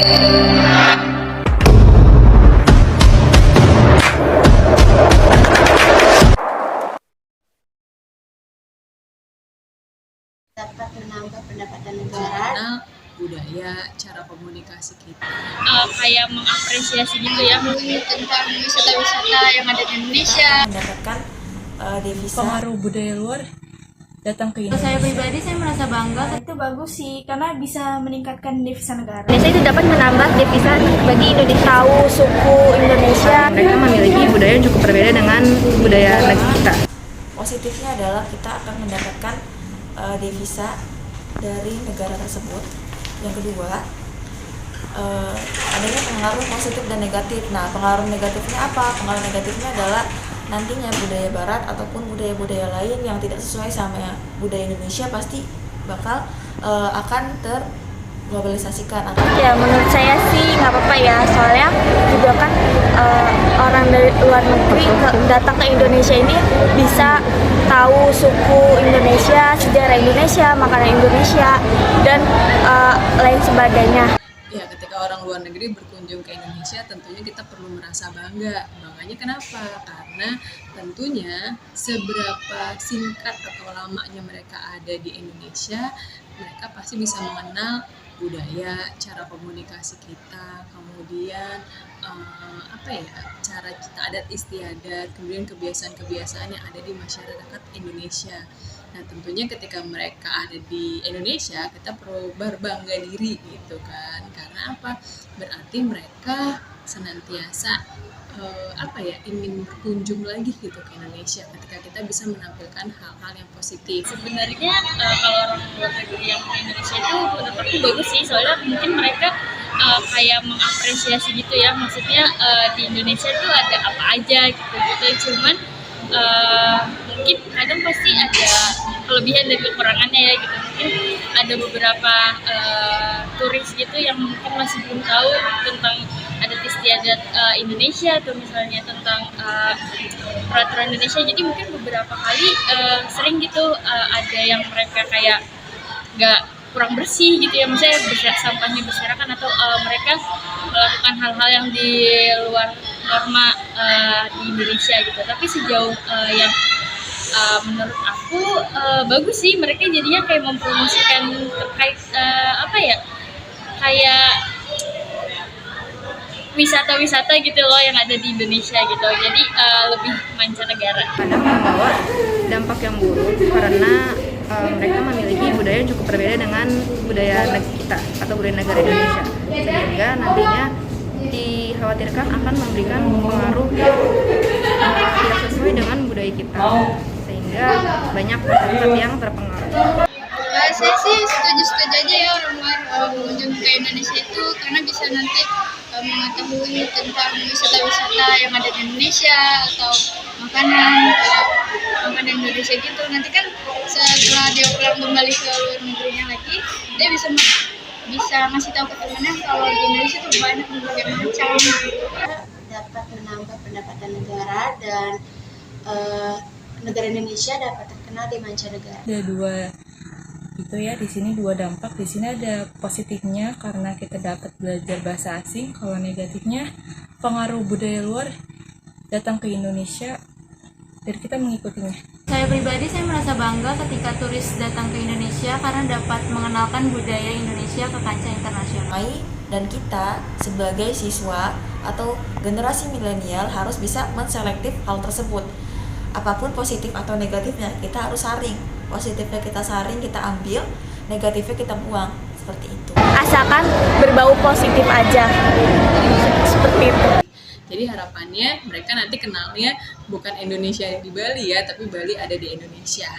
Dapat menambah pendapatan negara, mengenal budaya, cara komunikasi kita. Kayak mengapresiasi gitu ya tentang wisata-wisata yang ada di Indonesia. Mendapatkan devisa pengaruh budaya luar datang ke Indonesia. Saya pribadi saya merasa bangga, itu bagus sih karena bisa meningkatkan devisa negara. Indonesia itu dapat menambah devisa bagi Indonesia, tahu suku Indonesia. Mereka memiliki budaya yang cukup berbeda dengan budaya negara kita. positifnya adalah kita akan mendapatkan devisa dari negara tersebut. Yang kedua, adanya pengaruh positif dan negatif. Nah, pengaruh negatifnya apa? Pengaruh negatifnya adalah nantinya budaya barat ataupun budaya-budaya lain yang tidak sesuai sama budaya Indonesia pasti bakal akan terglobalisasikan. Ya menurut saya sih nggak apa-apa ya, soalnya juga kan orang dari luar negeri datang ke Indonesia ini bisa tahu suku Indonesia, sejarah Indonesia, makanan Indonesia, dan lain sebagainya. Ya, ketika orang luar negeri berkunjung ke Indonesia, tentunya kita perlu merasa bangga. Bangganya kenapa? Karena tentunya seberapa singkat atau lamanya mereka ada di Indonesia, mereka pasti bisa mengenal budaya, cara komunikasi kita, kemudian cara kita adat istiadat, kemudian kebiasaan-kebiasaan yang ada di masyarakat Indonesia. Nah, tentunya ketika mereka ada di Indonesia, kita perlu berbangga diri gitu kan. Karena apa? Berarti mereka senantiasa ingin berkunjung lagi gitu ke Indonesia ketika kita bisa menampilkan hal-hal yang positif. Sebenarnya kalau orang luar negeri yang ke Indonesia itu menurut aku bagus sih, soalnya mungkin mereka kayak mengapresiasi gitu ya, maksudnya di Indonesia itu ada apa aja gitu. Cuman mungkin kadang pasti ada kelebihan dan kekurangannya ya gitu. Mungkin ada beberapa turis gitu yang mungkin masih belum tahu tentang adat istiadat Indonesia atau misalnya tentang peraturan Indonesia. Jadi mungkin beberapa kali sering gitu ada yang mereka kayak nggak kurang bersih gitu ya, misalnya sampahnya berserakan atau mereka melakukan hal-hal yang di luar norma di Indonesia gitu. Tapi sejauh yang menurut aku bagus sih, mereka jadinya kayak mempromosikan terkait kayak wisata-wisata gitu loh yang ada di Indonesia gitu. Jadi lebih mancanegara. Kadang membawa dampak yang buruk karena mereka memiliki budaya yang cukup berbeda dengan budaya kita atau budaya negara Indonesia, sehingga nantinya dikhawatirkan akan memberikan pengaruh yang tidak sesuai dengan budaya kita, sehingga banyak masyarakat yang terpengaruh. Saya sih setuju aja ya orang luar mengunjung ke Indonesia itu, karena bisa nanti mengetahui tentang wisata-wisata yang ada di Indonesia atau makanan Indonesia gitu. Nanti kan setelah dia pulang kembali ke luar negerinya lagi, dia bisa ngasih tahu ke temannya kalau di Indonesia tuh banyak berbagai macam. dapat menambah pendapatan negara, dan negara Indonesia dapat terkenal di mancanegara. Ada dua itu ya, di sini dua dampak. Di sini ada positifnya karena kita dapat belajar bahasa asing. Kalau negatifnya pengaruh budaya luar datang ke Indonesia dan kita mengikutinya. Saya pribadi saya merasa bangga ketika turis datang ke Indonesia karena dapat mengenalkan budaya Indonesia ke kancah internasional. Dan kita sebagai siswa atau generasi milenial harus bisa menselektif hal tersebut. Apapun positif atau negatifnya kita harus saring. Positifnya kita saring, kita ambil, negatifnya kita buang, seperti itu. Asalkan berbau positif aja, seperti itu. Jadi harapannya mereka nanti kenalnya bukan Indonesia di Bali ya, tapi Bali ada di Indonesia.